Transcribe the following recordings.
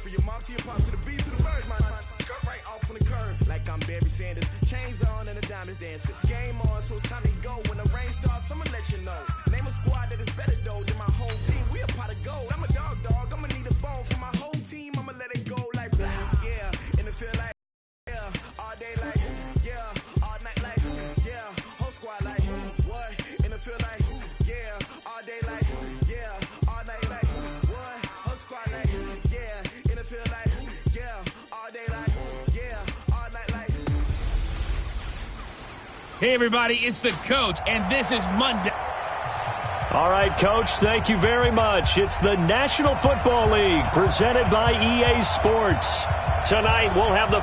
From your mom to your pop to the beat to the bird, man. Cut right off on the curb like I'm Barry Sanders. Chains on and the diamonds dancing. Game on, so it's time to go. When the rain starts, I'ma let you know. Name a squad that is better though than my whole team. We a pot of gold. I'm a dog. I'ma need a bone for my whole team. I'ma let it go like yeah. And it feel like yeah. All day like yeah. All night like yeah. Whole squad like what? And it feel like yeah. All day like yeah. All night like what? Whole squad like yeah. And it feel like yeah. All day like yeah. All night like. Hey everybody, it's the coach, and this is Monday. All right, Coach, thank you very much. It's the National Football League presented by EA Sports. Tonight, we'll have the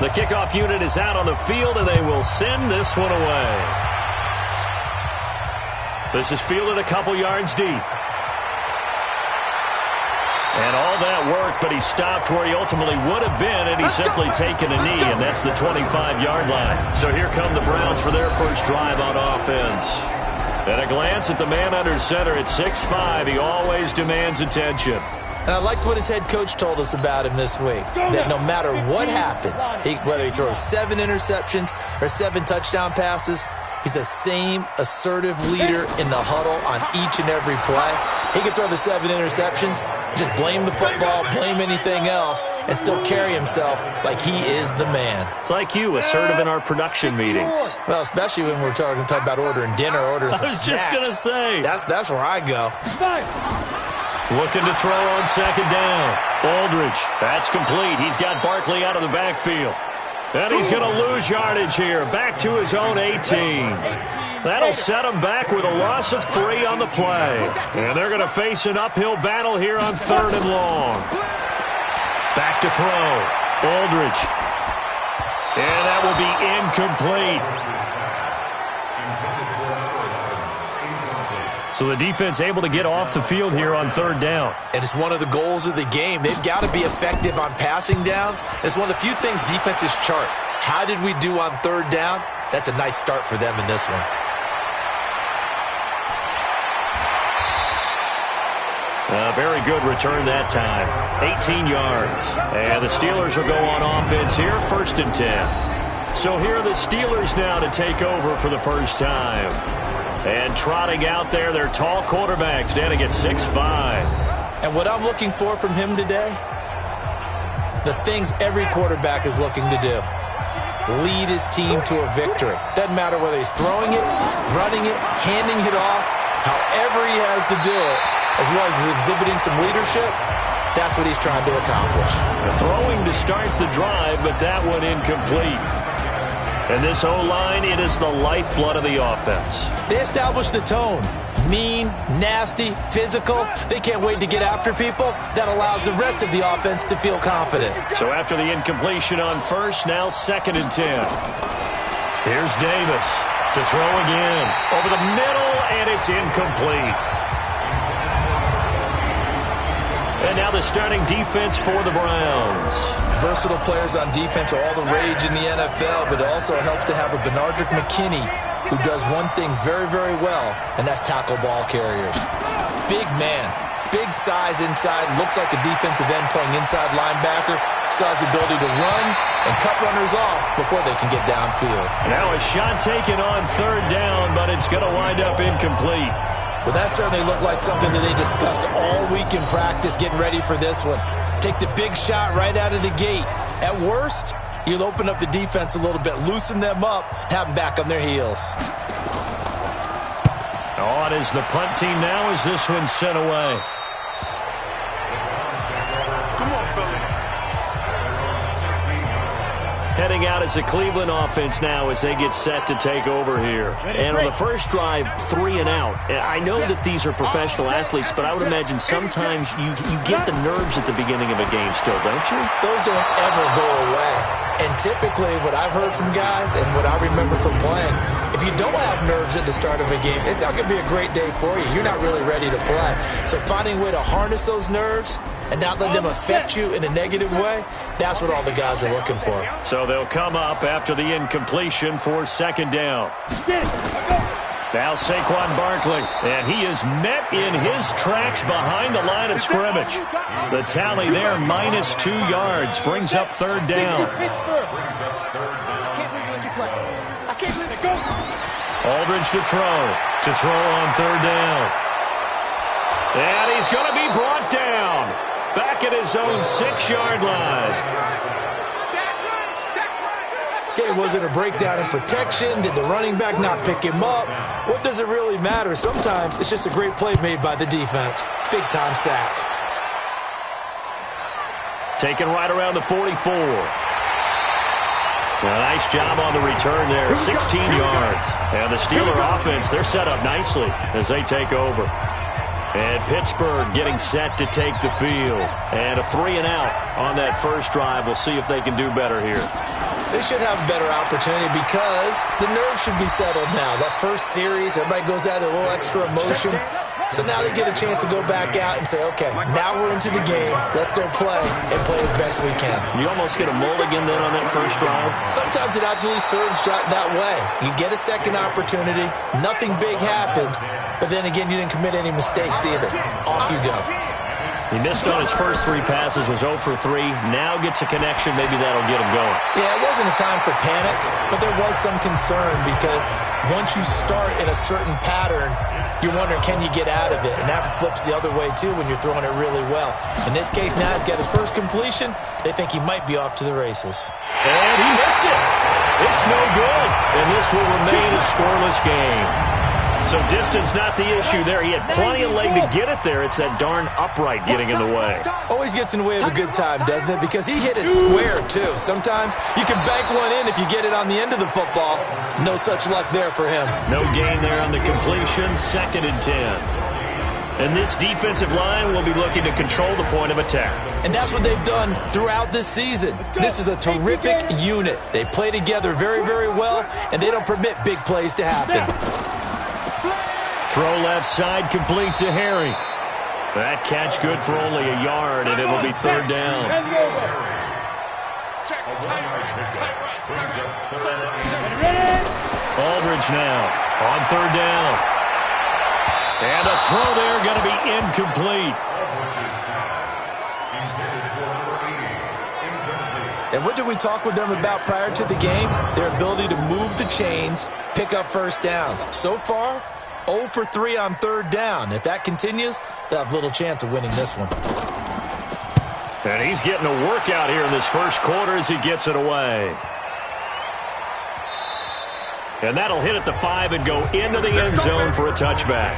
kickoff unit is out on the field, and they will send this one away. This is fielded a couple yards deep. And all that work, but he stopped where he ultimately would have been, and he's simply taken a knee, and that's the 25-yard line. So here come the Browns for their first drive on offense. At a glance at the man under center at 6'5", he always demands attention. And I liked what his head coach told us about him this week, that no matter what happens, whether he throws 7 interceptions or 7 touchdown passes, he's the same assertive leader in the huddle on each and every play. He can throw the 7 interceptions, just blame the football, blame anything else, and still carry himself like he is the man. It's like you, assertive in our production meetings. Well, especially when we're talking about ordering dinner, ordering some snacks. I was just going to say. That's where I go. Looking to throw on second down. Aldridge, that's complete. He's got Barkley out of the backfield. And he's going to lose yardage here. Back to his own 18. That'll set him back with a loss of 3 on the play. And they're going to face an uphill battle here on 3rd and long. Back to throw. Aldridge. And that will be incomplete. So the defense able to get off the field here on 3rd down. And it's one of the goals of the game. They've got to be effective on passing downs. It's one of the few things defenses chart. How did we do on 3rd down? That's a nice start for them in this one. Very good return that time. 18 yards. And the Steelers will go on offense here, 1st and 10. So here are the Steelers now to take over for the first time. And trotting out there, their tall quarterback standing at 6'5". And what I'm looking for from him today, the things every quarterback is looking to do. Lead his team to a victory. Doesn't matter whether he's throwing it, running it, handing it off, however he has to do it, as well as exhibiting some leadership, that's what he's trying to accomplish. Throwing to start the drive, but that one incomplete. And this O-line, it is the lifeblood of the offense. They establish the tone. Mean, nasty, physical. They can't wait to get after people. That allows the rest of the offense to feel confident. So after the incompletion on 1st, now 2nd and 10. Here's Davis to throw again. Over the middle, and it's incomplete. And now the starting defense for the Browns. Versatile players on defense are all the rage in the NFL, but it also helps to have a Benardrick McKinney who does one thing very, very well, and that's tackle ball carriers. Big man, big size inside, looks like a defensive end playing inside linebacker, still has the ability to run and cut runners off before they can get downfield. Now a shot taken on 3rd down, but it's going to wind up incomplete. Well, that certainly looked like something that they discussed all week in practice, getting ready for this one. Take the big shot right out of the gate. At worst, you'll open up the defense a little bit, loosen them up, have them back on their heels. Oh, it is the punt team now as this one's sent away. Come on, Philly. Heading out as a Cleveland offense now as they get set to take over here. And on the first drive, 3 and out. I know that these are professional athletes, but I would imagine sometimes you get the nerves at the beginning of a game still, don't you? Those don't ever go away. And typically what I've heard from guys and what I remember from playing, if you don't have nerves at the start of a game, it's not going to be a great day for you. You're not really ready to play. So finding a way to harness those nerves and not let them affect you in a negative way, that's what all the guys are looking for. So they'll come up after the incompletion for second down. Now Saquon Barkley, and he is met in his tracks behind the line of scrimmage. The tally there, -2 yards, brings up third down. Aldridge to throw on third down. And he's going to be brought down back at his own 6-yard line. Okay, was it a breakdown in protection? Did the running back not pick him up? What does it really matter? Sometimes it's just a great play made by the defense. Big-time sack. Taken right around the 44. A nice job on the return there, 16 yards. And the Steeler offense, they're set up nicely as they take over. And Pittsburgh getting set to take the field. And a 3-and-out on that first drive. We'll see if they can do better here. They should have a better opportunity because the nerves should be settled now. That first series, everybody goes out with a little extra emotion. So now they get a chance to go back out and say, okay, now we're into the game. Let's go play and play as best we can. You almost get a mulligan then on that first drive? Sometimes it absolutely serves that way. You get a second opportunity. Nothing big happened. But then again, you didn't commit any mistakes either. Off you go. He missed on his first 3 passes, was 0 for 3. Now gets a connection. Maybe that'll get him going. Yeah, it wasn't a time for panic, but there was some concern because once you start in a certain pattern, you're wondering, can you get out of it? And that flips the other way, too, when you're throwing it really well. In this case, now he's got his first completion. They think he might be off to the races. And he missed it. It's no good. And this will remain a scoreless game. So distance not the issue there. He had plenty of leg to get it there. It's that darn upright getting in the way. Always gets in the way of a good time, doesn't it? Because he hit it square, too. Sometimes you can bank one in if you get it on the end of the football. No such luck there for him. No gain there on the completion. 2nd and 10. And this defensive line will be looking to control the point of attack. And that's what they've done throughout this season. This is a terrific unit. They play together very, very well, and they don't permit big plays to happen. Throw left side, complete to Harry. That catch good for only a yard, and it will be third down. Aldridge now on third down. And a throw there going to be incomplete. And what did we talk with them about prior to the game? Their ability to move the chains, pick up first downs. So far, 0 for 3 on third down. If that continues, they'll have little chance of winning this one. And he's getting a workout here in this first quarter as he gets it away. And that'll hit at the 5 and go into the end zone for a touchback.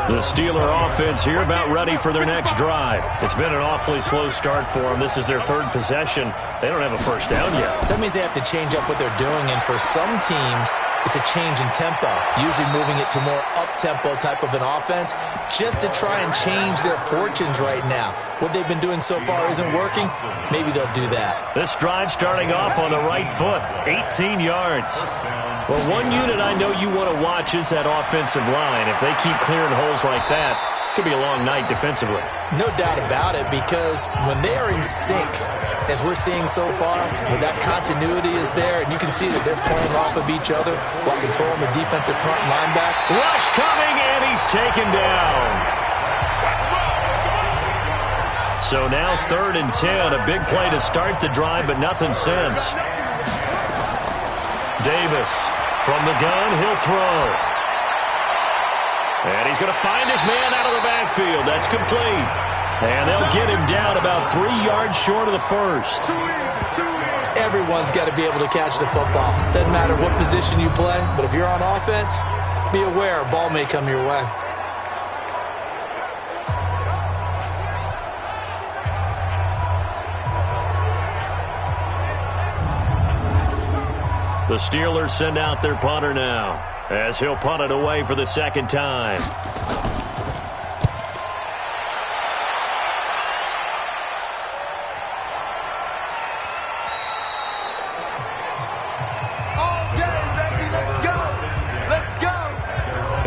The Steeler offense here about ready for their next drive. It's been an awfully slow start for them. This is their 3rd possession. They don't have a first down yet. So that means they have to change up what they're doing, and for some teams, it's a change in tempo, usually moving it to more up-tempo type of an offense just to try and change their fortunes right now. What they've been doing so far isn't working. Maybe they'll do that. This drive starting off on the right foot, 18 yards. Well, one unit I know you want to watch is that offensive line. If they keep clearing holes like that, it could be a long night defensively. No doubt about it, because when they are in sync, as we're seeing so far, when that continuity is there, and you can see that they're playing off of each other while controlling the defensive front linebacker. Rush coming, and he's taken down. So now 3rd and 10, a big play to start the drive, but nothing since. Davis from the gun, he'll throw. And he's going to find his man out of the backfield. That's complete. And they'll get him down about 3 yards short of the first. Everyone's got to be able to catch the football. Doesn't matter what position you play, but if you're on offense, be aware a ball may come your way. The Steelers send out their punter now, as he'll punt it away for the 2nd time.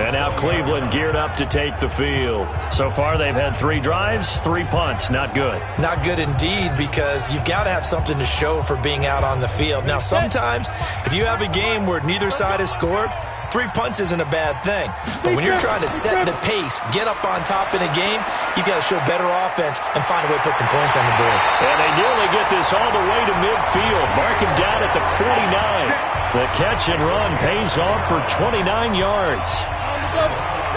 And now Cleveland geared up to take the field. So far, they've had 3 drives, 3 punts. Not good. Not good indeed, because you've got to have something to show for being out on the field. Now, sometimes, if you have a game where neither side has scored, 3 punts isn't a bad thing. But when you're trying to set the pace, get up on top in a game, you've got to show better offense and find a way to put some points on the board. And they nearly get this all the way to midfield. Mark him down at the 49. The catch and run pays off for 29 yards.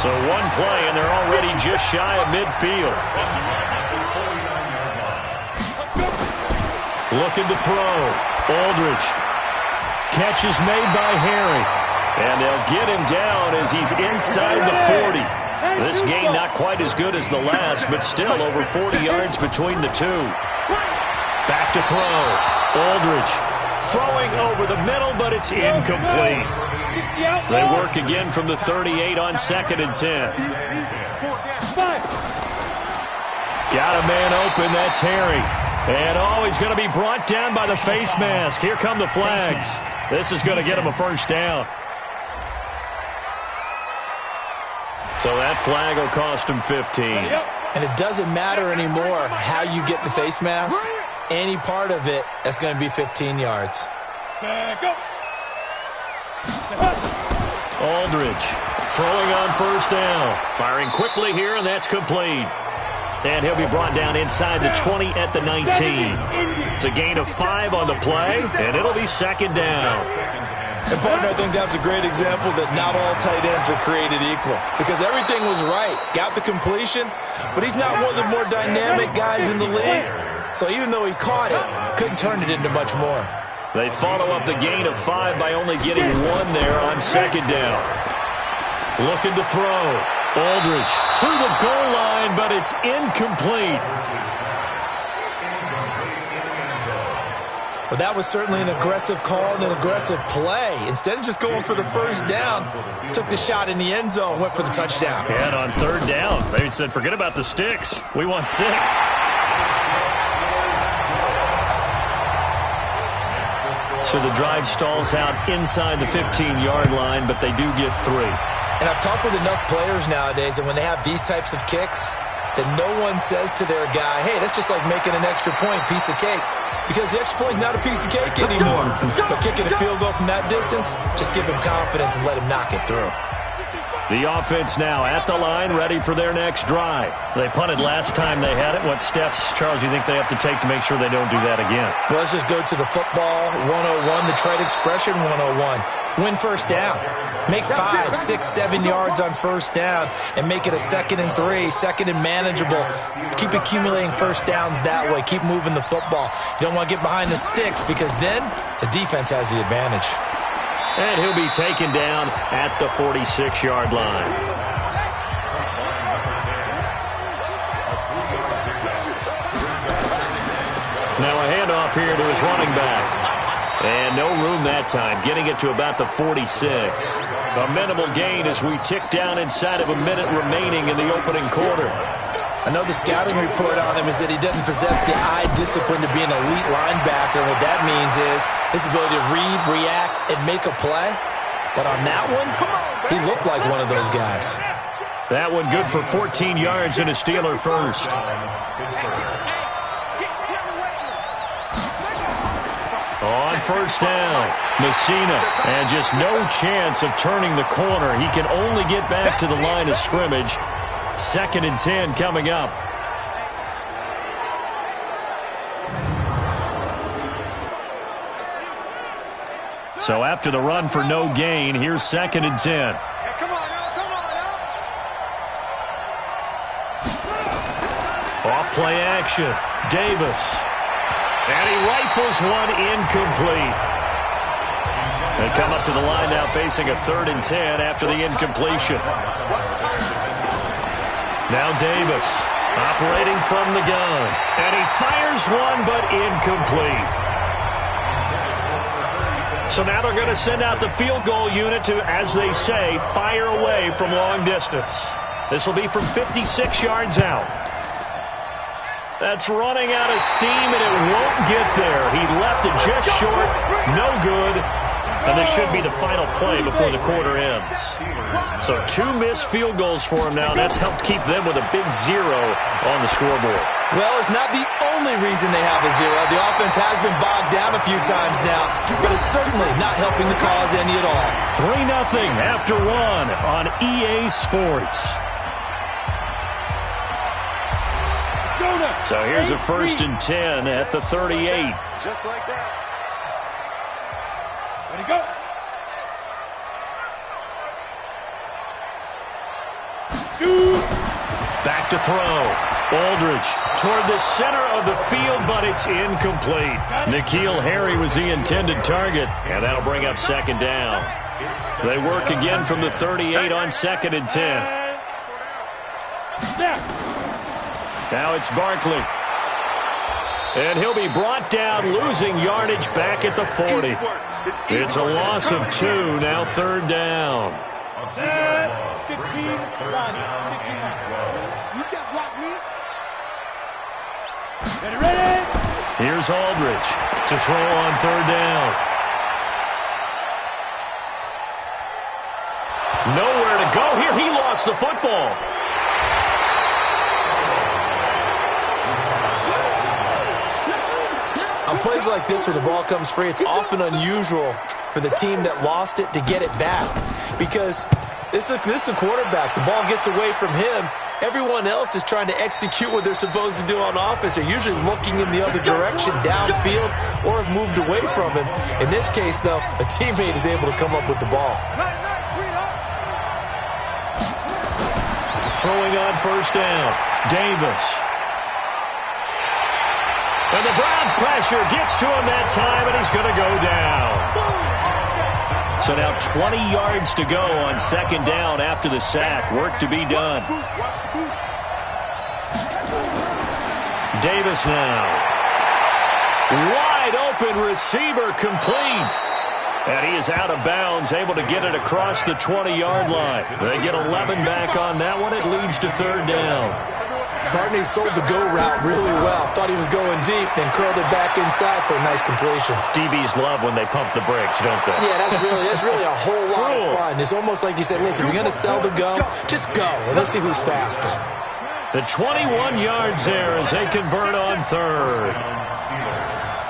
So 1 play, and they're already just shy of midfield. Looking to throw. Aldridge. Catch is made by Harry. And they'll get him down as he's inside the 40. This gain not quite as good as the last, but still over 40 yards between the two. Back to throw. Aldridge throwing over the middle, but it's incomplete. They work again from the 38 on 2nd and 10. Got a man open. That's Harry. And he's going to be brought down by the face mask. Here come the flags. This is going to get him a first down. So that flag will cost him 15. And it doesn't matter anymore how you get the face mask. Any part of it, that's going to be 15 yards. Aldridge throwing on first down. Firing quickly here, and that's complete. And he'll be brought down inside the 20 at the 19. It's a gain of 5 on the play, and it'll be 2nd down. And, partner, I think that's a great example that not all tight ends are created equal. Because everything was right. Got the completion, but he's not one of the more dynamic guys in the league. So even though he caught it, couldn't turn it into much more. They follow up the gain of 5 by only getting 1 there on 2nd down. Looking to throw. Aldridge to the goal line, but it's incomplete. Well, that was certainly an aggressive call and an aggressive play. Instead of just going for the first down, took the shot in the end zone, went for the touchdown. And on 3rd down, they said, forget about the sticks. We want 6. So the drive stalls out inside the 15-yard line, but they do get 3. And I've talked with enough players nowadays, and when they have these types of kicks, that no one says to their guy, hey, that's just like making an extra point, piece of cake. Because the extra point is not a piece of cake anymore. But kicking a field goal from that distance, just give him confidence and let him knock it through. The offense now at the line, ready for their next drive. They punted last time they had it. What steps, Charles, you think they have to take to make sure they don't do that again? Well, let's just go to the football 101, the trade expression 101. Win first down. Make 5, 6, 7 yards on first down and make it a 2nd and 3, 2nd and manageable. Keep accumulating first downs that way. Keep moving the football. You don't want to get behind the sticks because then the defense has the advantage. And he'll be taken down at the 46-yard line. Now a handoff here to his running back. And no room that time, getting it to about the 46. A minimal gain as we tick down inside of a minute remaining in the opening quarter. I know the scouting report on him is that he doesn't possess the eye discipline to be an elite linebacker. What that means is his ability to read, react, and make a play. But on that one, he looked like one of those guys. That one good for 14 yards and a Steeler first. On first down, Messina, and just no chance of turning the corner. He can only get back to the line of scrimmage. 2nd and 10 coming up. So after the run for no gain, here's 2nd and 10. Off play action, Davis. And he rifles one incomplete. They come up to the line now facing a 3rd and 10 after the incompletion. Now Davis operating from the gun. And he fires one, but incomplete. So now they're going to send out the field goal unit to, as they say, fire away from long distance. This will be from 56 yards out. That's running out of steam, and it won't get there. He left it just short. No good. And this should be the final play before the quarter ends. So 2 missed field goals for him now. That's helped keep them with a big 0 on the scoreboard. Well, it's not the only reason they have a 0. The offense has been bogged down a few times now, but it's certainly not helping the cause any at all. 3-0 after 1 on EA Sports. So here's a 1st and 10 at the 38. Just like that. Ready, go. Shoot. Back to throw. Aldridge toward the center of the field, but it's incomplete. N'Keal Harry was the intended target, and that'll bring up 2nd down. They work again from the 38 on 2nd and 10. Now it's Barkley. And he'll be brought down, losing yardage back at the 40. It's a loss of 2, now 3rd down. 15, You can't block me. ready. Here's Aldridge to throw on 3rd down. Nowhere to go here. He lost the football. On plays like this where the ball comes free, it's often unusual for the team that lost it to get it back. Because this is a quarterback. The ball gets away from him. Everyone else is trying to execute what they're supposed to do on offense. They're usually looking in the other direction, downfield, or have moved away from him. In this case, though, a teammate is able to come up with the ball. Throwing on 1st down. Davis. And the Browns' pressure gets to him that time, and he's going to go down. So now 20 yards to go on 2nd down after the sack. Work to be done. Davis now. Wide open receiver complete. And he is out of bounds, able to get it across the 20-yard line. They get 11 back on that one. It leads to 3rd down. Barney sold the go route really well. Thought he was going deep, then curled it back inside for a nice completion. DBs love when they pump the brakes, don't they? Yeah, that's really a whole lot of fun. It's almost like you said, listen, if you're going to sell the go, just go. Let's see who's faster. The 21 yards there as they convert on 3rd.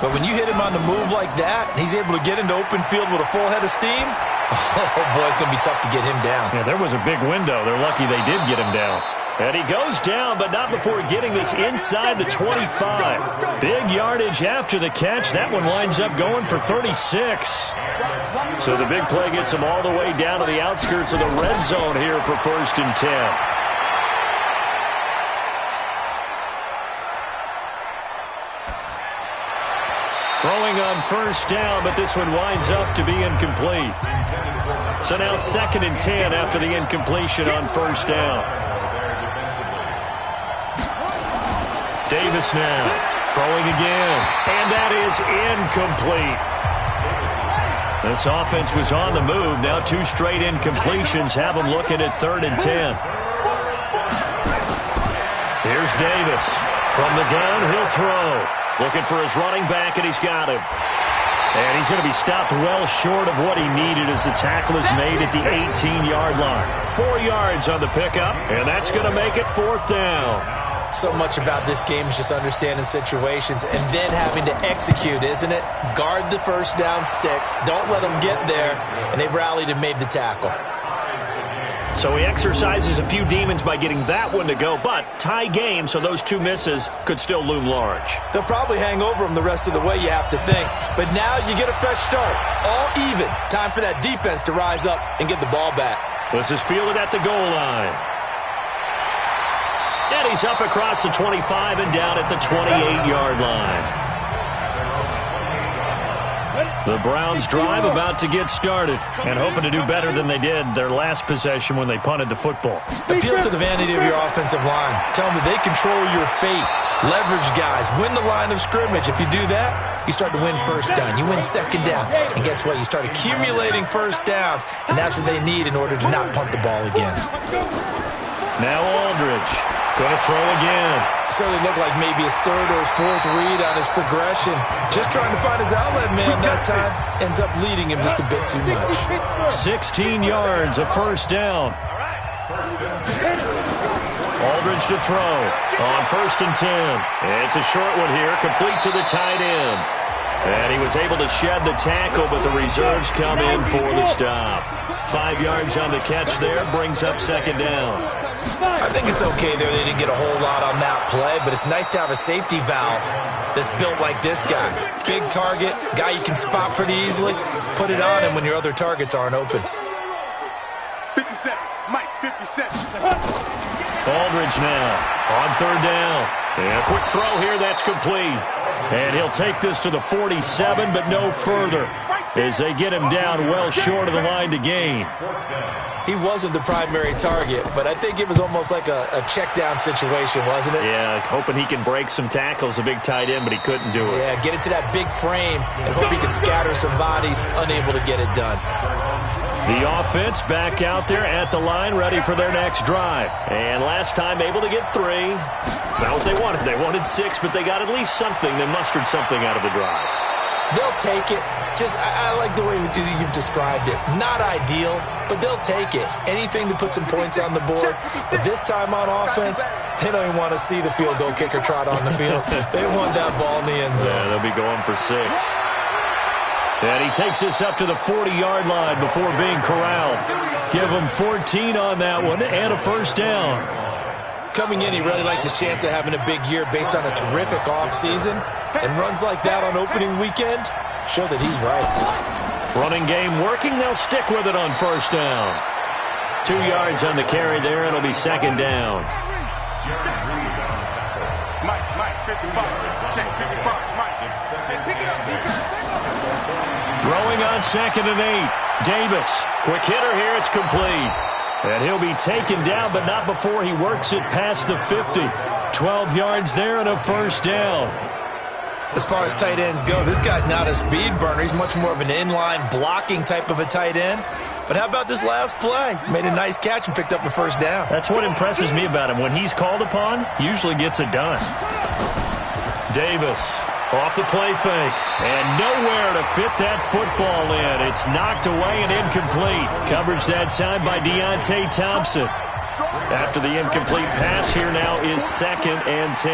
But when you hit him on the move like that, and he's able to get into open field with a full head of steam, oh, boy, it's going to be tough to get him down. Yeah, there was a big window. They're lucky they did get him down. And he goes down, but not before getting this inside the 25. Big yardage after the catch. That one winds up going for 36. So the big play gets him all the way down to the outskirts of the red zone here for 1st and 10. Throwing on 1st down, but this one winds up to be incomplete. So now 2nd and 10 after the incompletion on 1st down. Davis now throwing again, and that is incomplete. This offense was on the move. Now 2 straight incompletions have them looking at 3rd and 10. Here's Davis from the gun. He'll throw. Looking for his running back, and he's got him. And he's going to be stopped well short of what he needed as the tackle is made at the 18-yard line. 4 yards on the pickup, and that's going to make it 4th down. So much about this game is just understanding situations and then having to execute, isn't it? Guard the 1st down sticks. Don't let them get there. And they rallied and made the tackle. So he exercises a few demons by getting that one to go, but tie game, so those 2 misses could still loom large. They'll probably hang over him the rest of the way, you have to think. But now you get a fresh start. All even. Time for that defense to rise up and get the ball back. This is fielded at the goal line. And he's up across the 25 and down at the 28-yard line. The Browns drive about to get started and hoping to do better than they did their last possession when they punted the football. Appeal to the vanity of your offensive line. Tell them that they control your fate. Leverage guys. Win the line of scrimmage. If you do that, you start to win 1st down. You win 2nd down. And guess what? You start accumulating 1st downs, and that's what they need in order to not punt the ball again. Now Aldridge Going to throw again. Certainly looked like maybe his third or his fourth read on his progression. Just trying to find his outlet man that time. Ends up leading him just a bit too much. 16 yards, a first down. Aldridge to throw on 1st and 10. It's a short one here, complete to the tight end. And he was able to shed the tackle, but the reserves come in for the stop. 5 yards on the catch there, brings up 2nd down. I think it's okay there. They didn't get a whole lot on that play, but it's nice to have a safety valve that's built like this guy. Big target, guy you can spot pretty easily. Put it on him when your other targets aren't open. 57, Mike, 57. Aldridge now on 3rd down. And a quick throw here, that's complete. And he'll take this to the 47, but no further, as they get him down well short of the line to gain. He wasn't the primary target, but I think it was almost like a check down situation, wasn't it? Yeah, hoping he can break some tackles, a big tight end, but he couldn't do it. Yeah, get it to that big frame and hope he can scatter some bodies, unable to get it done. The offense back out there at the line, ready for their next drive. And last time able to get 3. It's not what they wanted. They wanted 6, but they got at least something. They mustered something out of the drive. They'll take it. I like the way you've described it. Not ideal, but they'll take it. Anything to put some points on the board. But this time on offense, they don't even want to see the field goal kicker trot on the field. They want that ball in the end zone. Yeah, they'll be going for 6. And he takes this up to the 40-yard line before being corralled. Give him 14 on that one and a first down. Coming in, he really liked his chance of having a big year based on a terrific offseason. And runs like that on opening weekend show that he's right. Running game working. They'll stick with it on first down. 2 yards on the carry there. It'll be 2nd down. Mike, 55. Check, 55, Mike. Hey, pick it up, defense. Throwing on 2nd and 8. Davis, quick hitter here. It's complete. And he'll be taken down, but not before he works it past the 50. 12 yards there and a first down. As far as tight ends go, this guy's not a speed burner. He's much more of an inline blocking type of a tight end. But how about this last play? Made a nice catch and picked up a first down. That's what impresses me about him. When he's called upon, usually gets it done. Davis off the play fake. And nowhere to fit that football in. It's knocked away and incomplete. Coverage that time by Deontay Thompson. After the incomplete pass, here now is 2nd and 10.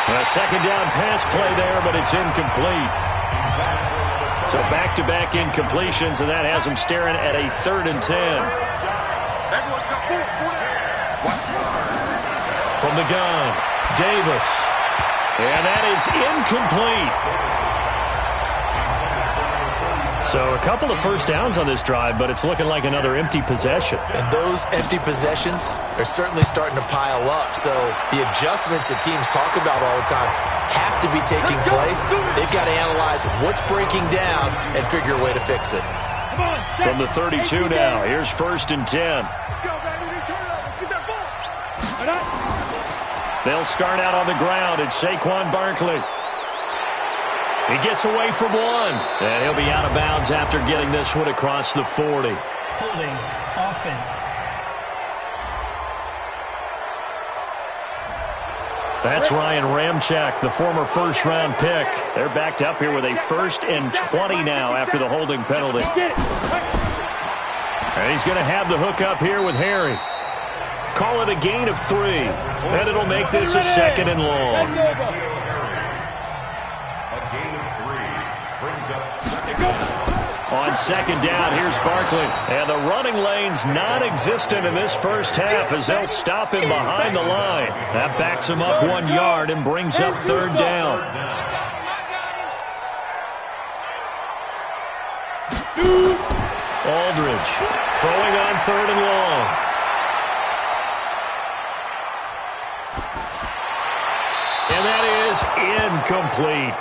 A 2nd down pass play there, but it's incomplete. So back-to-back incompletions, and that has them staring at a 3rd and 10. From the gun, Davis. And that is incomplete. So a couple of first downs on this drive, but it's looking like another empty possession. And those empty possessions are certainly starting to pile up. So the adjustments that teams talk about all the time have to be taking place. They've got to analyze what's breaking down and figure a way to fix it. From the 32 now, here's 1st and 10. They'll start out on the ground. It's Saquon Barkley. He gets away from one, and he'll be out of bounds after getting this one across the 40. Holding offense. That's Ryan Ramczyk, the former first-round pick. They're backed up here with a 1st and 20 now after the holding penalty. And he's going to have the hook up here with Harry. Call it a gain of 3, and it'll make this a 2nd and long. On 2nd down, here's Barkley. And the running lane's non-existent in this first half as they'll stop him behind the line. That backs him up 1 yard and brings up 3rd down. Aldridge throwing on 3rd and long. And that is incomplete.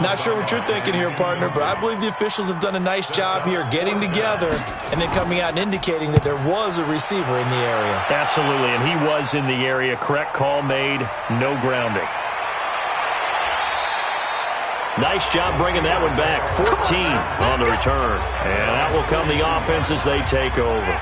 Not sure what you're thinking here, partner, but I believe the officials have done a nice job here getting together and then coming out and indicating that there was a receiver in the area. Absolutely, and he was in the area. Correct call made, no grounding. Nice job bringing that one back. 14 on the return. And that will come the offense as they take over.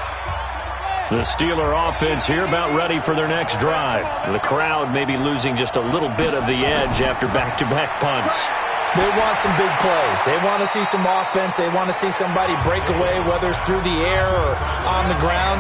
The Steeler offense here about ready for their next drive. The crowd may be losing just a little bit of the edge after back-to-back punts. They want some big plays. They want to see some offense. They want to see somebody break away, whether it's through the air or on the ground.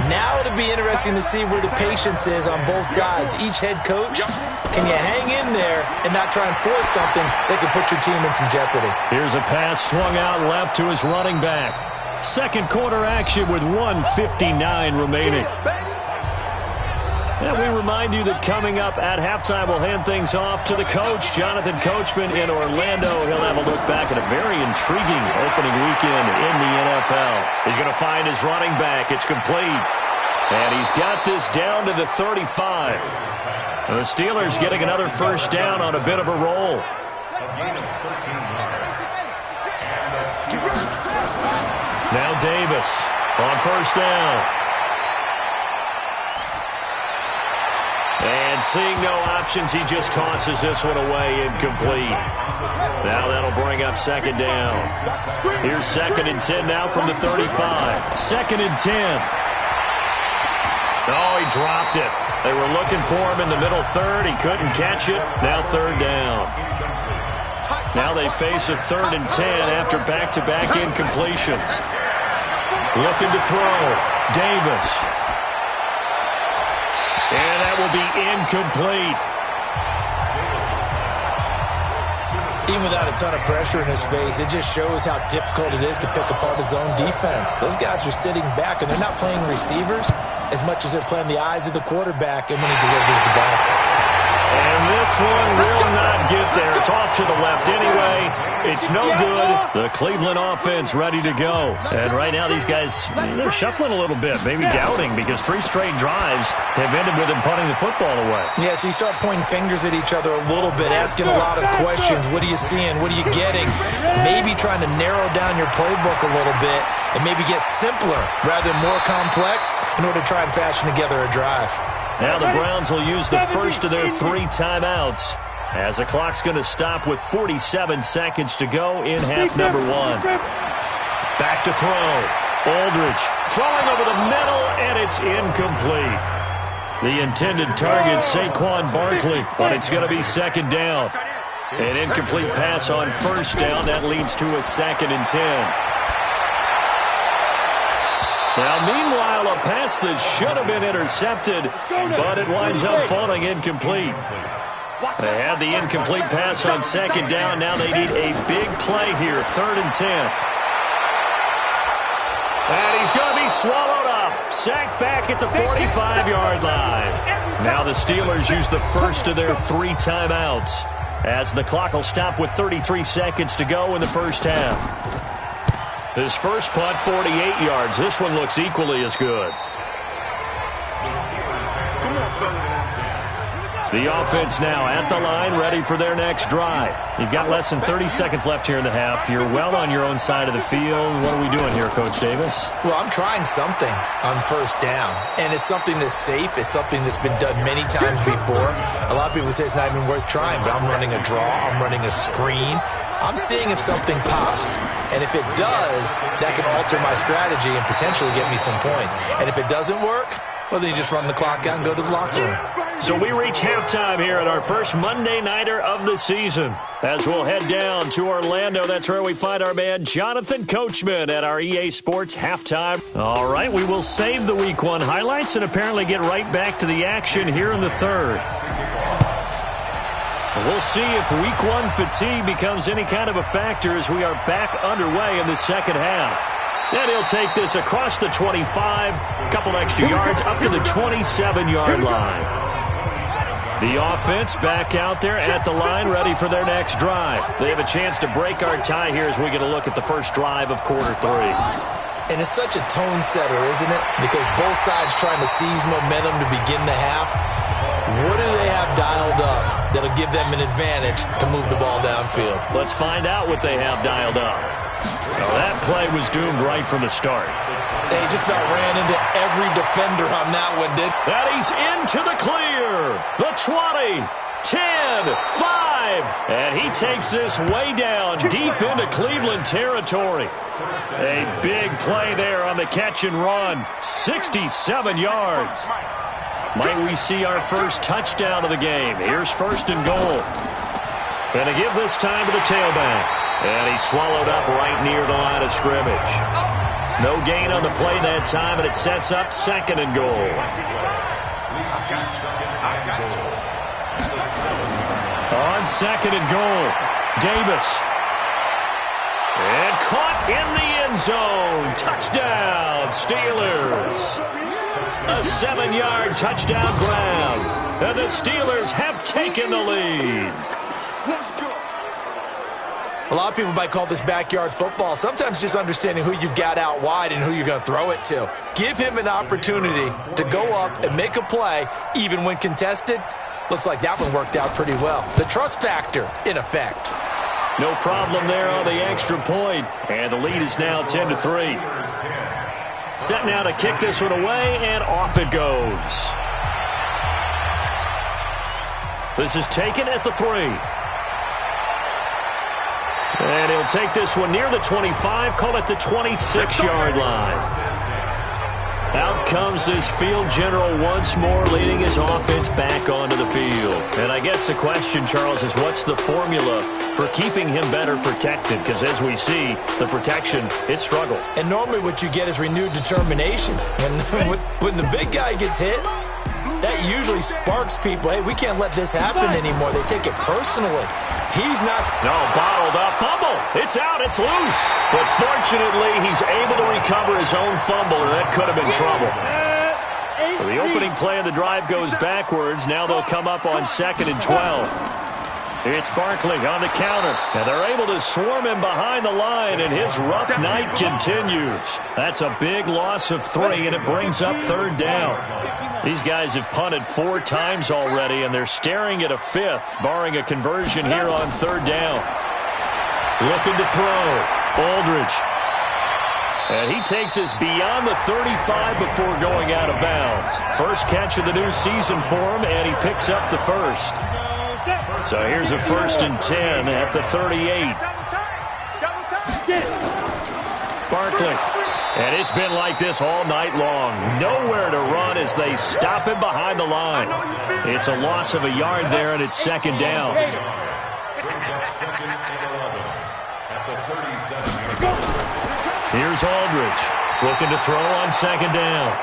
Now it'll be interesting to see where the patience is on both sides. Each head coach, can you hang in there and not try and force something that could put your team in some jeopardy? Here's a pass swung out left to his running back. Second quarter action with 1:59 remaining. And we remind you that coming up at halftime, we'll hand things off to the coach, Jonathan Coachman in Orlando. He'll have a look back at a very intriguing opening weekend in the NFL. He's going to find his running back. It's complete. And he's got this down to the 35. The Steelers getting another first down on a bit of a roll. Now Davis on first down. And seeing no options, he just tosses this one away, incomplete. Now that'll bring up second down. Here's 2nd and 10 now from the 35. 2nd and 10. Oh, he dropped it. They were looking for him in the middle third. He couldn't catch it. Now 3rd down. Now they face a 3rd and 10 after back-to-back incompletions. Looking to throw. Davis. And that will be incomplete. Even without a ton of pressure in his face, it just shows how difficult it is to pick apart his own defense. Those guys are sitting back, and they're not playing receivers as much as they're playing the eyes of the quarterback and when he delivers the ball. And this one will not get there. It's off to the left anyway. It's no good. The Cleveland offense ready to go. And right now these guys, they're shuffling a little bit, maybe doubting, because 3 straight drives have ended with them punting the football away. Yeah, so you start pointing fingers at each other a little bit, asking a lot of questions. What are you seeing? What are you getting? Maybe trying to narrow down your playbook a little bit and maybe get simpler rather than more complex in order to try and fashion together a drive. Now the Browns will use the first of their 3 timeouts as the clock's going to stop with 47 seconds to go in half number 1. Back to throw. Aldridge throwing over the middle, and it's incomplete. The intended target, Saquon Barkley, but it's going to be 2nd down. An incomplete pass on 1st down. That leads to a 2nd and 10. Now, meanwhile, a pass that should have been intercepted, but it winds up falling incomplete. They had the incomplete pass on 2nd down. Now they need a big play here, 3rd and 10. And he's going to be swallowed up. Sacked back at the 45-yard line. Now the Steelers use the first of their 3 timeouts as the clock will stop with 33 seconds to go in the first half. His first punt, 48 yards. This one looks equally as good. The offense now at the line, ready for their next drive. You've got less than 30 seconds left here in the half. You're well on your own side of the field. What are we doing here, Coach Davis? Well, I'm trying something on 1st down, and it's something that's safe. It's something that's been done many times before. A lot of people say it's not even worth trying, but I'm running a draw. I'm running a screen. I'm seeing if something pops, and if it does, that can alter my strategy and potentially get me some points. And if it doesn't work, well, then you just run the clock out and go to the locker room. So we reach halftime here at our first Monday Nighter of the season. As we'll head down to Orlando, that's where we find our man Jonathan Coachman at our EA Sports Halftime. All right, we will save the Week 1 highlights and apparently get right back to the action here in the 3rd. We'll see if Week 1 fatigue becomes any kind of a factor as we are back underway in the 2nd half. And he'll take this across the 25, a couple extra yards, up to the 27-yard line. The offense back out there at the line, ready for their next drive. They have a chance to break our tie here as we get a look at the first drive of quarter 3. And it's such a tone setter, isn't it? Because both sides trying to seize momentum to begin the half. What do they have dialed up that'll give them an advantage to move the ball downfield? Let's find out what they have dialed up. Now, that play was doomed right from the start. They just about ran into every defender on that one, did. That he's into the clear. The 20, 10, 5. And he takes this way down deep into Cleveland territory. A big play there on the catch and run. 67 yards. Might we see our first touchdown of the game? Here's first and goal. And to give this time to the tailback. And he's swallowed up right near the line of scrimmage. No gain on the play that time, and it sets up second and goal. On second and goal, Davis. And caught in the end zone. Touchdown, Steelers. A 7-yard touchdown grab. And the Steelers have taken the lead. A lot of people might call this backyard football. Sometimes just understanding who you've got out wide and who you're going to throw it to. Give him an opportunity to go up and make a play, even when contested. Looks like that one worked out pretty well. The trust factor, in effect. No problem there on the extra point. And the lead is now 10-3. Set now to kick this one away, and off it goes. This is taken at the 3. And he'll take this one near the 25, call it the 26-yard line. Out comes this field general once more, leading his offense back onto the field. And I guess the question, Charles, is what's the formula for keeping him better protected? Because as we see, the protection, it struggled. And normally what you get is renewed determination. When the big guy gets hit, that usually sparks people. Hey, we can't let this happen anymore. They take it personally. He's not. No, bottled up. Fumble. It's out. It's loose. But fortunately, he's able to recover his own fumble, or that could have been trouble. So the opening play of the drive goes backwards. Now they'll come up on 2nd and 12. It's Barkley on the counter. And they're able to swarm him behind the line, and his rough night continues. That's a big loss of 3, and it brings up 3rd down. These guys have punted 4 times already, and they're staring at a 5th, barring a conversion here on 3rd down. Looking to throw. Aldridge. And he takes us beyond the 35 before going out of bounds. First catch of the new season for him, and he picks up the first. So here's a 1st and 10 at the 38. Barkley. And it's been like this all night long. Nowhere to run as they stop him behind the line. It's a loss of a yard there, and it's 2nd down. Here's Aldridge. Looking to throw on 2nd down.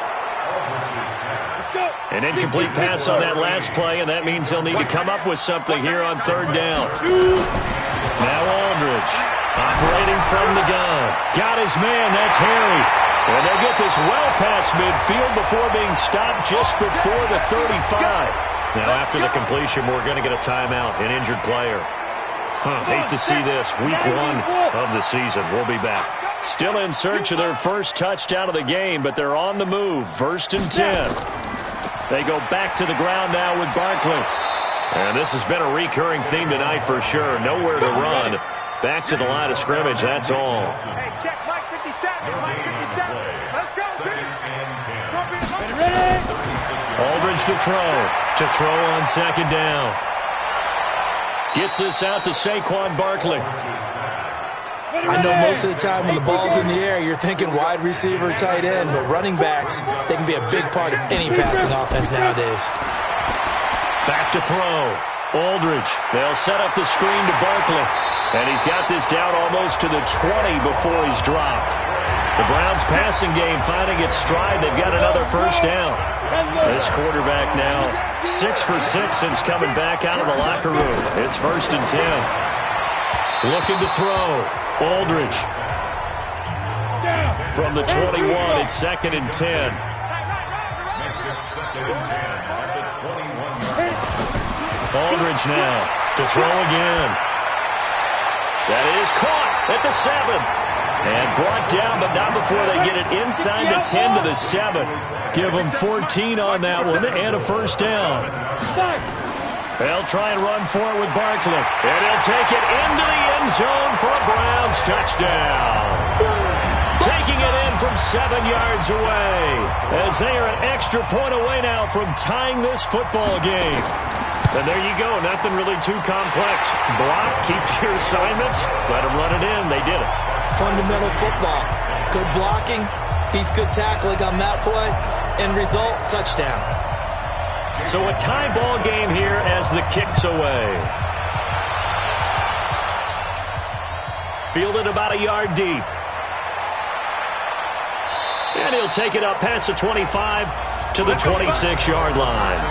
An incomplete pass on that last play, and that means they'll need to come up with something here on 3rd down. Now Aldridge operating from the gun. Got his man. That's Harry. And they'll get this well past midfield before being stopped just before the 35. Now after the completion, we're going to get a timeout, an injured player. Hate to see this. Week 1 of the season. We'll be back. Still in search of their first touchdown of the game, but they're on the move. 1st and 10. They go back to the ground now with Barkley. And this has been a recurring theme tonight for sure. Nowhere to run. Back to the line of scrimmage, that's all. Hey, check Mike 57. Mike 57. Let's go, Aldridge to throw on 2nd down. Gets this out to Saquon Barkley. I know most of the time when the ball's in the air, you're thinking wide receiver, tight end, but running backs, they can be a big part of any passing offense nowadays. Back to throw. Aldridge. They'll set up the screen to Barkley. And he's got this down almost to the 20 before he's dropped. The Browns passing game finding its stride. They've got another 1st down. This quarterback now 6 for 6 since coming back out of the locker room. It's 1st and 10. Looking to throw. Aldridge. From the 21, it's 2nd and 10. Aldridge now to throw again. That is caught at the 7. And brought down, but not before they get it inside the 10 to the 7. Give them 14 on that one and a 1st down. They'll try and run for it with Barkley. And he'll take it into the end zone for a Browns touchdown. Taking it in from 7 yards away. As they are an extra point away now from tying this football game. And there you go. Nothing really too complex. Block, keep your assignments, let them run it in. They did it. Fundamental football. Good blocking beats good tackling on that play. End result, touchdown. So a tie ball game here as the kick's away. Fielded about a yard deep. And he'll take it up past the 25 to the 26-yard line.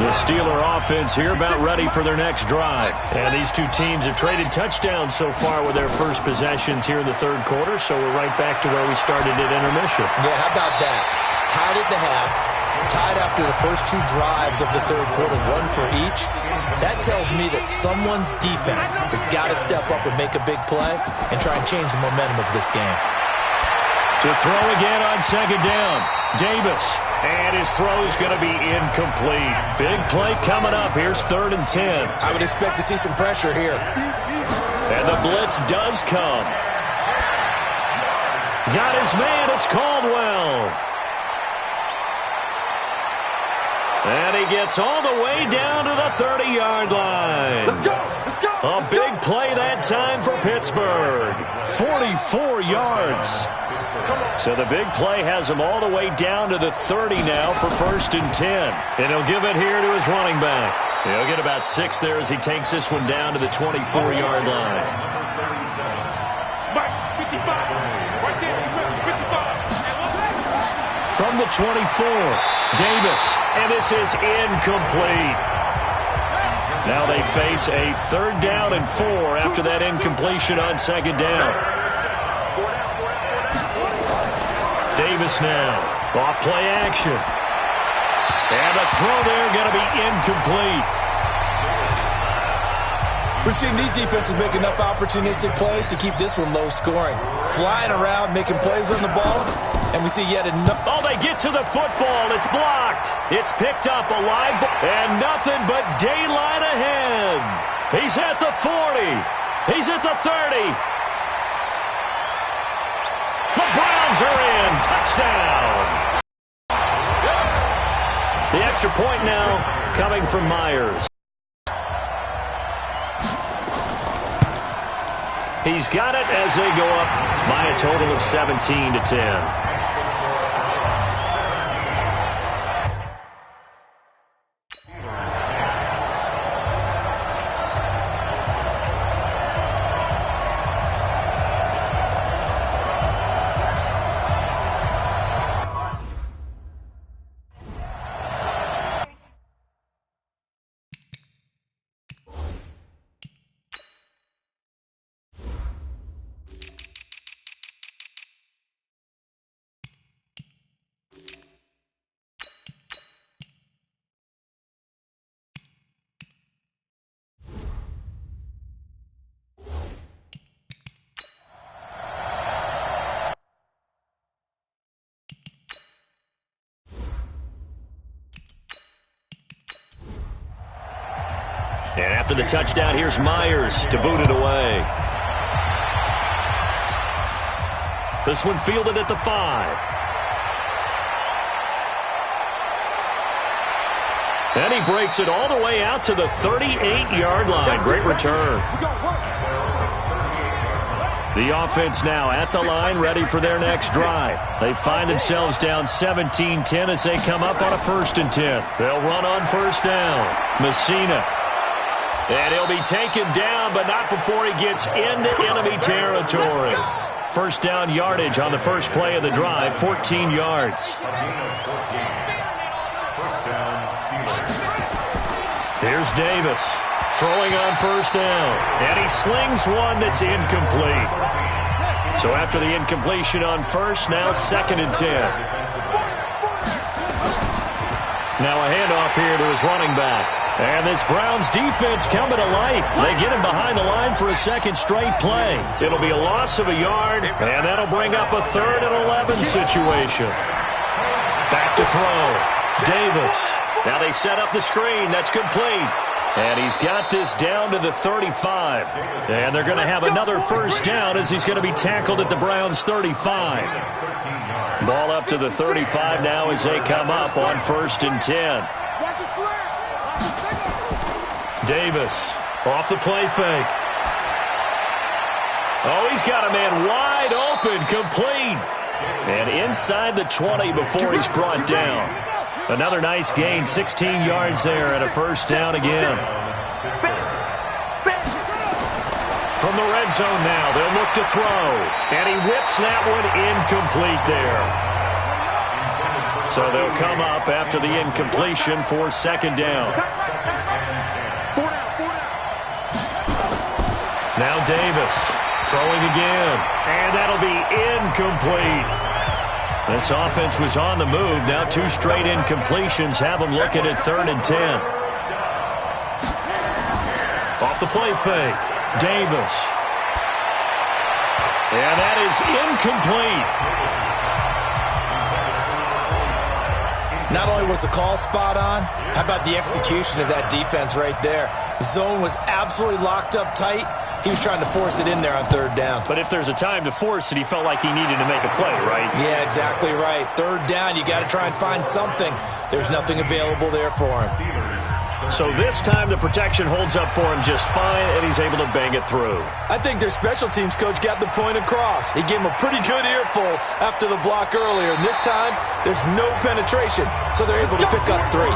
The Steeler offense here about ready for their next drive. And these two teams have traded touchdowns so far with their first possessions here in the third quarter, so we're right back to where we started at intermission. Yeah, how about that? Tied at the half, tied after the first two drives of the third quarter, one for each. That tells me that someone's defense has got to step up and make a big play and try and change the momentum of this game. To throw again on second down, Davis. And his throw's going to be incomplete. Big play coming up. Here's 3rd and 10. I would expect to see some pressure here. And the blitz does come. Got his man. It's Caldwell. And he gets all the way down to the 30-yard line. Let's go. Let's go. A big play that time for Pittsburgh. 44 yards. So the big play has him all the way down to the 30 now for 1st and 10. And he'll give it here to his running back. He'll get about 6 there as he takes this one down to the 24-yard line. Mike, 55. Right there, 55. From the 24, Davis. And this is incomplete. Now they face a 3rd down and 4 after that incompletion on 2nd down. Davis now, off play action. And the throw there going to be incomplete. We've seen these defenses make enough opportunistic plays to keep this one low scoring. Flying around, making plays on the ball, and we see yet another. Oh, they get to the football. It's blocked. It's picked up alive, and nothing but daylight ahead. He's at the 40. He's at the 30. The Browns are in. Touchdown. The extra point now coming from Myers. He's got it as they go up by a total of 17-10. And after the touchdown, here's Myers to boot it away. This one fielded at the 5. And he breaks it all the way out to the 38-yard line. Great return. The offense now at the line, ready for their next drive. They find themselves down 17-10 as they come up on a 1st and 10. They'll run on 1st down. Messina. And he'll be taken down, but not before he gets into enemy territory. 1st down yardage on the first play of the drive, 14 yards. Here's Davis throwing on 1st down. And he slings one that's incomplete. So after the incompletion on 1st, now 2nd and 10. Now a handoff here to his running back. And this Browns defense coming to life. They get him behind the line for a 2nd straight play. It'll be a loss of a yard, and that'll bring up a 3rd and 11 situation. Back to throw. Davis. Now they set up the screen. That's complete. And he's got this down to the 35. And they're going to have another 1st down as he's going to be tackled at the Browns' 35. Ball up to the 35 now as they come up on 1st and 10. Davis off the play fake. Oh, he's got a man wide open, complete. And inside the 20 before he's brought down. Another nice gain, 16 yards there and a first down again. From the red zone now, they'll look to throw. And he whips that one incomplete there. So they'll come up after the incompletion for second down. Now Davis. Throwing again, and that'll be incomplete. This offense was on the move. Now 2 straight incompletions have them looking at 3rd and 10. Off the play fake, Davis. And that is incomplete. Not only was the call spot on, how about the execution of that defense right there? The zone was absolutely locked up tight. He was trying to force it in there on 3rd down. But if there's a time to force it, he felt like he needed to make a play, right? Yeah, exactly right. 3rd down, you got to try and find something. There's nothing available there for him. So this time the protection holds up for him just fine, and he's able to bang it through. I think their special teams coach got the point across. He gave him a pretty good earful after the block earlier, and this time there's no penetration, so they're able to pick up 3.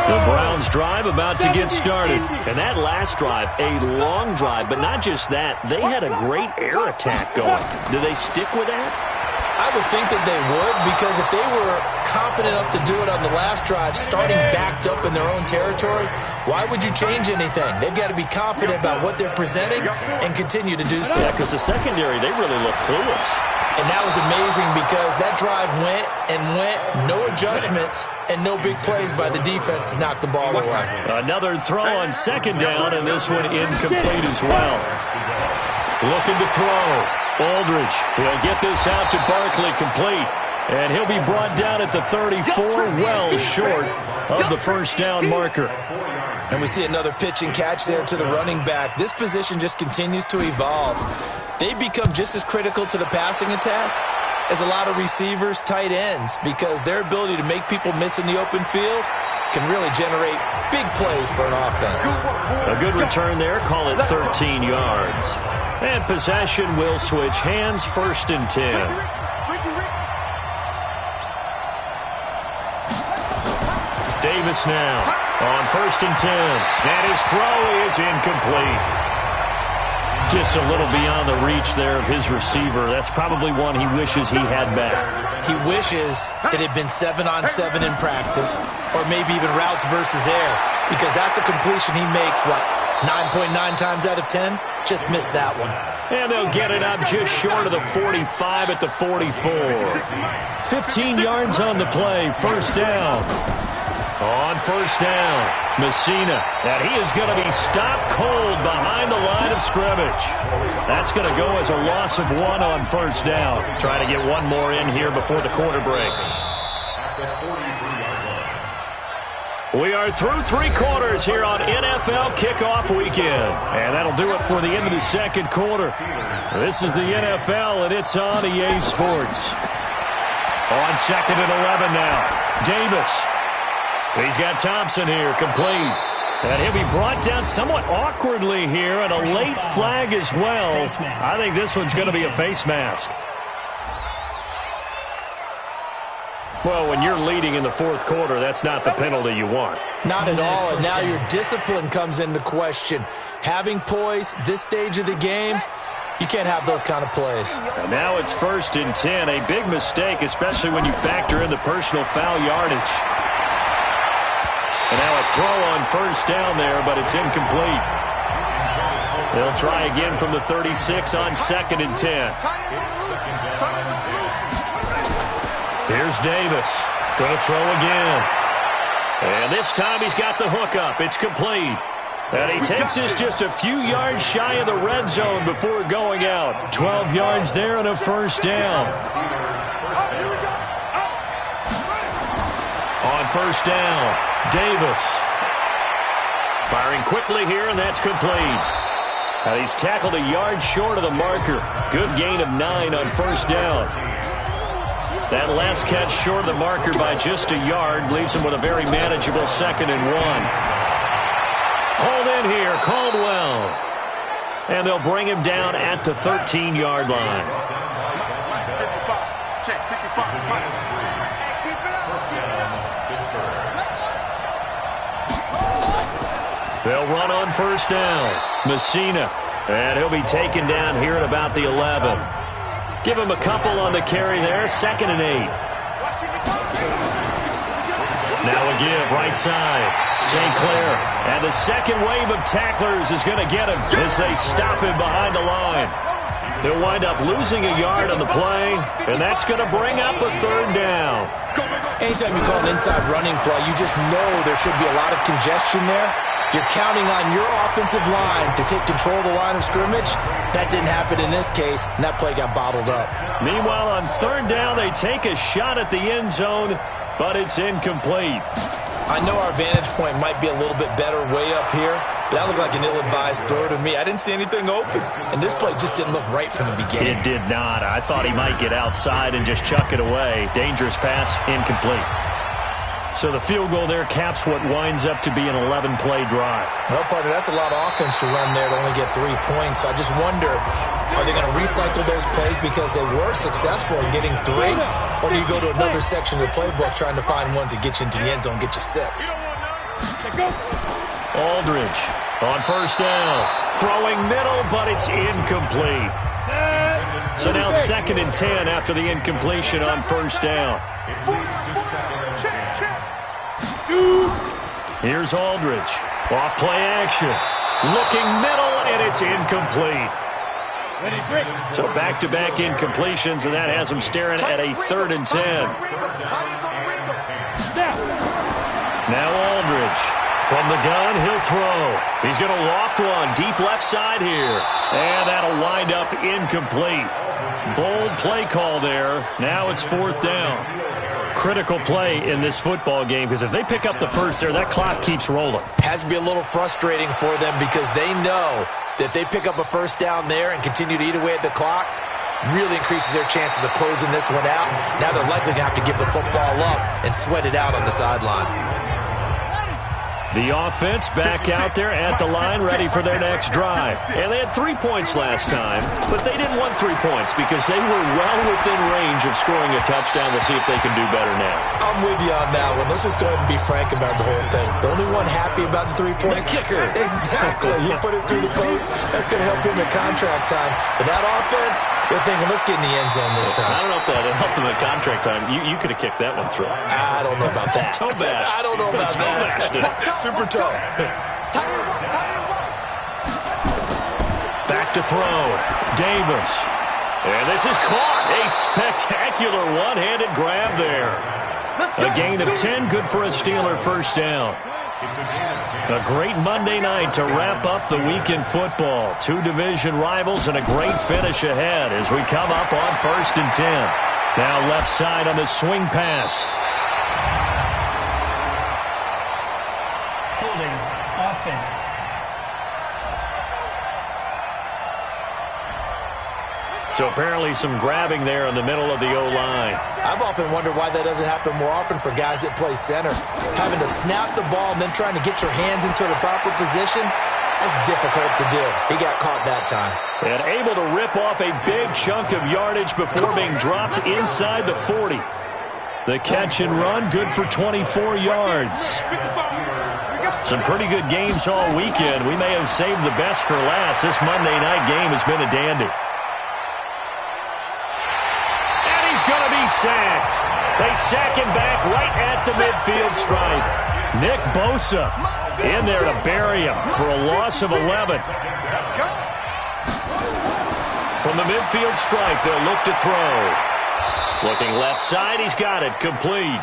The Browns drive about to get started. And that last drive, a long drive, but not just that. They had a great air attack going. Do they stick with that? I would think that they would, because if they were competent enough to do it on the last drive, starting backed up in their own territory, why would you change anything? They've got to be confident about what they're presenting and continue to do so. Yeah, because the secondary, they really look clueless. And that was amazing because that drive went and went, no adjustments, and no big plays by the defense to knock the ball away. Another throw on second down, and this one incomplete as well. Looking to throw. Aldridge will get this out to Barkley, complete. And he'll be brought down at the 34, well short of the first down marker. And we see another pitch and catch there to the running back. This position just continues to evolve. They become just as critical to the passing attack as a lot of receivers, tight ends, because their ability to make people miss in the open field can really generate big plays for an offense. A good return there, call it 13 yards. And possession will switch hands, 1st and 10. Davis now on 1st and 10. And his throw is incomplete. Just a little beyond the reach there of his receiver. That's probably one he wishes he had back. He wishes it had been 7-on-7 in practice, or maybe even routes versus air, because that's a completion he makes, 9.9 times out of 10? Just missed that one. And they'll get it up just short of the 45 at the 44. 15 yards on the play, 1st down. On 1st down, Messina, and he is going to be stopped cold behind the line of scrimmage. That's going to go as a loss of 1 on 1st down. Try to get one more in here before the quarter breaks. We are through 3 quarters here on NFL Kickoff Weekend. And that'll do it for the end of the 2nd quarter. This is the NFL, and it's on EA Sports. On 2nd and 11 now, Davis. He's got Thompson here, complete. And he'll be brought down somewhat awkwardly here, and a late flag as well. I think this one's going to be a face mask. Well, when you're leading in the 4th quarter, that's not the penalty you want. Not at all, and now your discipline comes into question. Having poise this stage of the game, you can't have those kind of plays. And now it's 1st and 10, a big mistake, especially when you factor in the personal foul yardage. And now a throw on 1st down there, but it's incomplete. They'll try again from the 36 on 2nd and 10. Here's Davis. Going to throw again. And this time he's got the hook up. It's complete. And he takes this just a few yards shy of the red zone before going out. 12 yards there and a 1st down. On 1st down. Davis firing quickly here, and that's complete. And he's tackled a yard short of the marker. Good gain of 9 on 1st down. That last catch short of the marker by just a yard leaves him with a very manageable 2nd and 1. Hold in here, Caldwell. And they'll bring him down at the 13-yard line. 55. Check, 55. Mike. They'll run on first down. Messina. And he'll be taken down here at about the 11. Give him a couple on the carry there. 2nd and 8. Now a give right side. St. Clair. And the second wave of tacklers is going to get him as they stop him behind the line. They'll wind up losing a yard on the play, and that's going to bring up a 3rd down. Anytime you call an inside running play, you just know there should be a lot of congestion there. You're counting on your offensive line to take control of the line of scrimmage. That didn't happen in this case, and that play got bottled up. Meanwhile, on 3rd down, they take a shot at the end zone, but it's incomplete. I know our vantage point might be a little bit better way up here, but that looked like an ill-advised throw to me. I didn't see anything open, and this play just didn't look right from the beginning. It did not. I thought he might get outside and just chuck it away. Dangerous pass, incomplete. So the field goal there caps what winds up to be an 11-play drive. Well, partner, that's a lot of offense to run there to only get 3 points. So I just wonder, are they going to recycle those plays because they were successful in getting 3? Or do you go to another section of the playbook trying to find ones that get you into the end zone, get you 6? Aldridge on first down. Throwing middle, but it's incomplete. So now 2nd and 10 after the incompletion on first down. Here's Aldridge. Off play action. Looking middle, and it's incomplete. So back-to-back incompletions, and that has him staring at a 3rd and 10. Now Aldridge. From the gun, he'll throw. He's going to loft one deep left side here. And that'll wind up incomplete. Bold play call there. Now it's 4th down. Critical play in this football game because if they pick up the first there, that clock keeps rolling. Has to be a little frustrating for them because they know that they pick up a first down there and continue to eat away at the clock, really increases their chances of closing this one out. Now they're likely going to have to give the football up and sweat it out on the sideline. The offense back out there at the line, ready for their next drive. And they had 3 points last time, but they didn't want 3 points because they were well within range of scoring a touchdown. We'll see if they can do better now. I'm with you on that one. Let's just go ahead and be frank about the whole thing. The only one happy about the 3-point kicker. Exactly. He put it through the post. That's going to help him at contract time. But that offense, they're thinking, let's get in the end zone this time. I don't know if that helped him at contract time. You could have kicked that one through. I don't know about that. Toe bash. I don't know about that. Super toe. Back to throw. Davis. And this is caught. A spectacular one-handed grab there. A gain of 10, good for a Steeler first down. A great Monday night to wrap up the week in football. 2 division rivals and a great finish ahead as we come up on 1st and 10. Now left side on the swing pass. Holding offense. So apparently some grabbing there in the middle of the O-line. I've often wondered why that doesn't happen more often for guys that play center. Having to snap the ball and then trying to get your hands into the proper position, that's difficult to do. He got caught that time. And able to rip off a big chunk of yardage before being dropped inside the 40. The catch and run, good for 24 yards. Some pretty good games all weekend. We may have saved the best for last. This Monday night game has been a dandy. Going to be sacked. They sack him back right at the midfield stripe. Nick Bosa in there to bury him for a loss of 11. From the midfield stripe, they'll look to throw. Looking left side, he's got it, complete.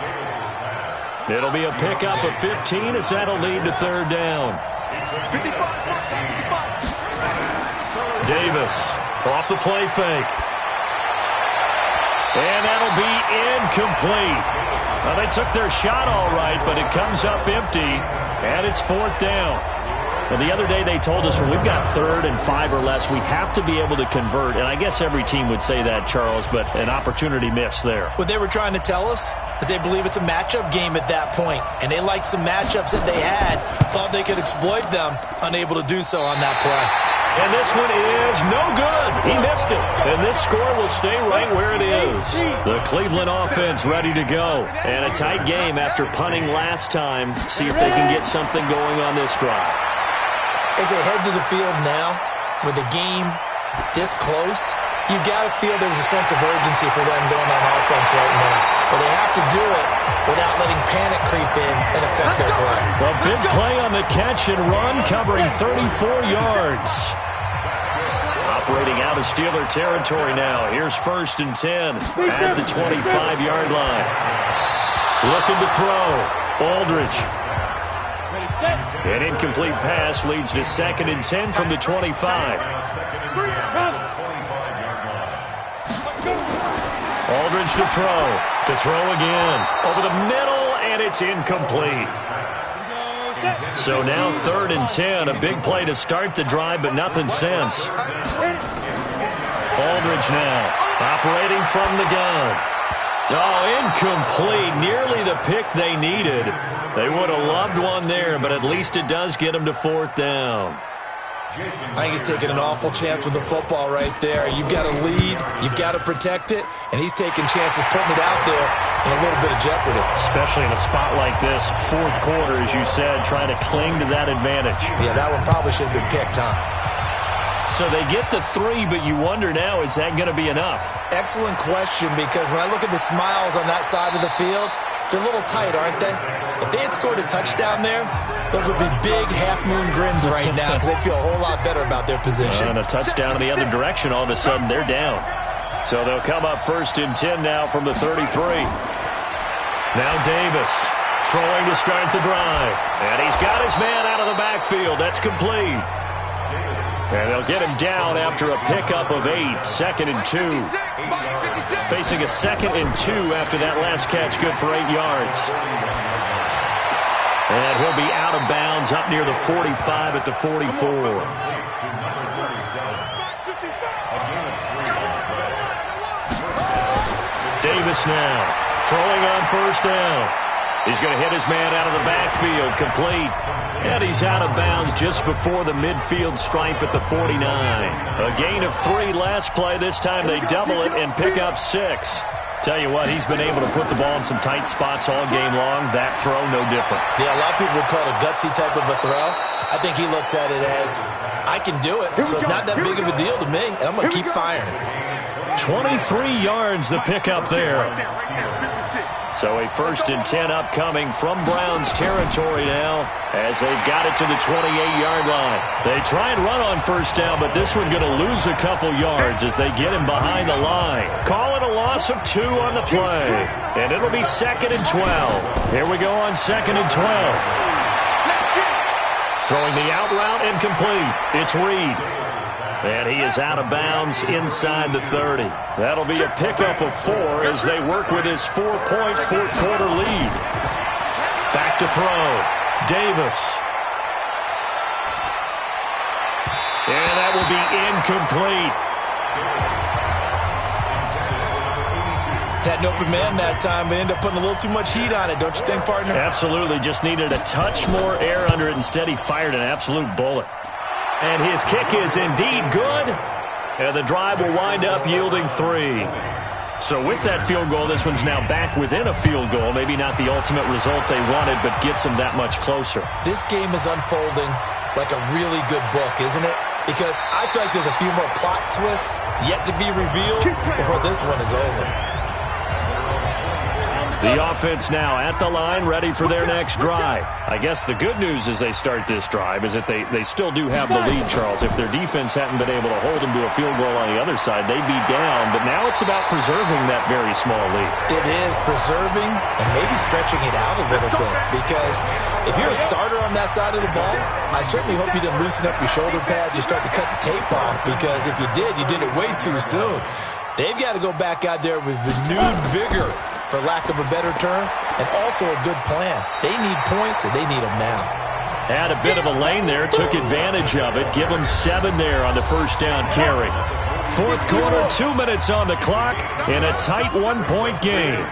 It'll be a pickup of 15 as that'll lead to 3rd down. Davis off the play fake. And that'll be incomplete. Well, they took their shot all right, but it comes up empty, and it's 4th down. Well, the other day they told us when we've got 3rd and 5 or less, we have to be able to convert. And I guess every team would say that, Charles, but an opportunity missed there. What they were trying to tell us is they believe it's a matchup game at that point. And they liked some matchups that they had, thought they could exploit them, unable to do so on that play. And this one is no good. He missed it. And this score will stay right where it is. The Cleveland offense ready to go. And a tight game after punting last time. See if they can get something going on this drive. As they head to the field now, with the game this close, you've got to feel there's a sense of urgency for them going on offense right now. But they have to do it without letting panic creep in and affect their play. Well, big play on the catch and run, covering 34 yards. Operating out of Steeler territory now. Here's 1st and 10 at the 25-yard line. Looking to throw. Aldridge. An incomplete pass leads to 2nd and 10 from the 25. Aldridge to throw. To throw again. Over the middle, and it's incomplete. So now 3rd and 10. A big play to start the drive, but nothing since. Aldridge now. Operating from the gun. Oh, incomplete. Nearly the pick they needed. They would have loved one there, but at least it does get them to 4th down. I think he's taking an awful chance with the football right there. You've got to lead, you've got to protect it, and he's taking chances putting it out there in a little bit of jeopardy. Especially in a spot like this, 4th quarter, as you said, trying to cling to that advantage. Yeah, that one probably should have been picked, huh? So they get the 3, but you wonder now, is that going to be enough? Excellent question, because when I look at the smiles on that side of the field, they're a little tight, aren't they? If they had scored a touchdown there, those would be big half-moon grins right now because they feel a whole lot better about their position. And a touchdown in the other direction, all of a sudden they're down. So they'll come up 1st and 10 now from the 33. Now Davis throwing to start the drive. And he's got his man out of the backfield. That's complete. And they'll get him down after a pickup of 8, 2nd and 2. Facing a 2nd and 2 after that last catch, good for 8 yards. And he'll be out of bounds up near the 45 at the 44. Davis now throwing on 1st down. He's going to hit his man out of the backfield, complete. And he's out of bounds just before the midfield stripe at the 49. A gain of 3 last play. This time they double it and pick up 6. Tell you what, he's been able to put the ball in some tight spots all game long. That throw, no different. Yeah, a lot of people would call it a gutsy type of a throw. I think he looks at it as, I can do it, so it's not that big of a deal to me, and I'm going to keep firing. 23 yards the pickup there. So a 1st and 10 upcoming from Browns territory now as they've got it to the 28-yard line. They try and run on 1st down, but this one going to lose a couple yards as they get him behind the line. Call it a loss of 2 on the play. And it'll be 2nd and 12. Here we go on 2nd and 12. Throwing the out route incomplete. It's Reed. And he is out of bounds inside the 30. That'll be a pickup of 4 as they work with his 4-point 4th quarter lead. Back to throw. Davis. And that will be incomplete. Had an open man that time, but ended up putting a little too much heat on it, don't you think, partner? Absolutely. Just needed a touch more air under it. Instead, he fired an absolute bullet. And his kick is indeed good. And the drive will wind up yielding 3. So with that field goal, this one's now back within a field goal. Maybe not the ultimate result they wanted, but gets them that much closer. This game is unfolding like a really good book, isn't it? Because I feel like there's a few more plot twists yet to be revealed before this one is over. The offense now at the line, ready for their next drive. I guess the good news as they start this drive is that they still do have the lead, Charles. If their defense hadn't been able to hold them to a field goal on the other side, they'd be down. But now it's about preserving that very small lead. It is preserving and maybe stretching it out a little bit. Because if you're a starter on that side of the ball, I certainly hope you didn't loosen up your shoulder pads. You start to cut the tape off. Because if you did it way too soon. They've got to go back out there with renewed vigor, for lack of a better term, and also a good plan. They need points, and they need them now. Had a bit of a lane there, took advantage of it. Give them 7 there on the first down carry. Fourth quarter, 2 minutes on the clock in a tight 1-point game.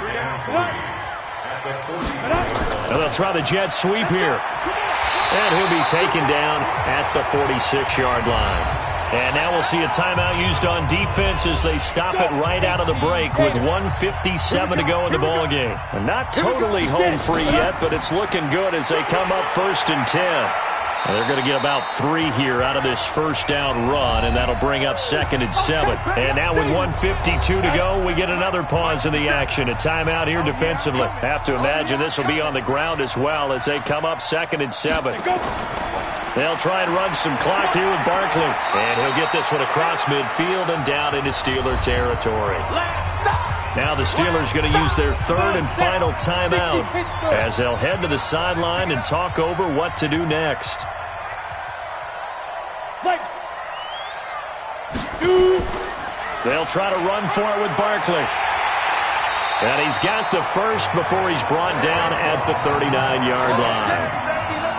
And they'll try the jet sweep here. And he'll be taken down at the 46-yard line. And now we'll see a timeout used on defense as they stop it right out of the break with 1:57 to go in the ballgame. Not totally home free yet, but it's looking good as they come up 1st and 10. And they're going to get about 3 here out of this first down run, and that'll bring up 2nd and 7. And now with 1:52 to go, we get another pause in the action. A timeout here defensively. Have to imagine this will be on the ground as well as they come up 2nd and 7. They'll try and run some clock here with Barkley. And he'll get this one across midfield and down into Steeler territory. Now the Steelers going to use their 3rd and final timeout as they'll head to the sideline and talk over what to do next. They'll try to run for it with Barkley. And he's got the first before he's brought down at the 39-yard line.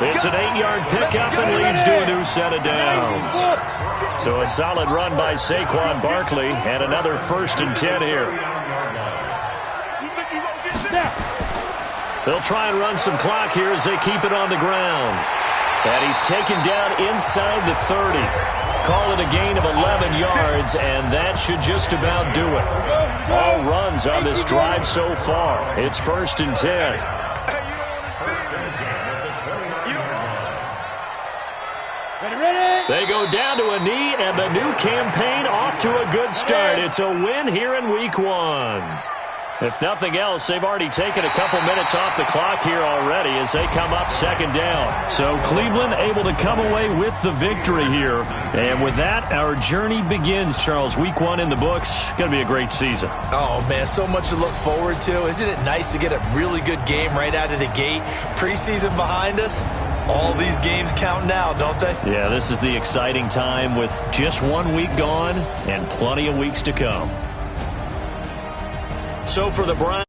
It's an 8-yard pickup and leads to a new set of downs. So a solid run by Saquon Barkley and another 1st and 10 here. They'll try and run some clock here as they keep it on the ground. And he's taken down inside the 30. Call it a gain of 11 yards, and that should just about do it. All runs on this drive so far. It's 1st and 10. They go down to a knee, and the new campaign off to a good start. It's a win here in Week 1. If nothing else, they've already taken a couple minutes off the clock here already as they come up 2nd down. So Cleveland able to come away with the victory here. And with that, our journey begins, Charles. Week 1 in the books. Going to be a great season. Oh, man, so much to look forward to. Isn't it nice to get a really good game right out of the gate? Preseason behind us. All these games count now, don't they? Yeah, this is the exciting time with just 1 week gone and plenty of weeks to come. So for the Browns.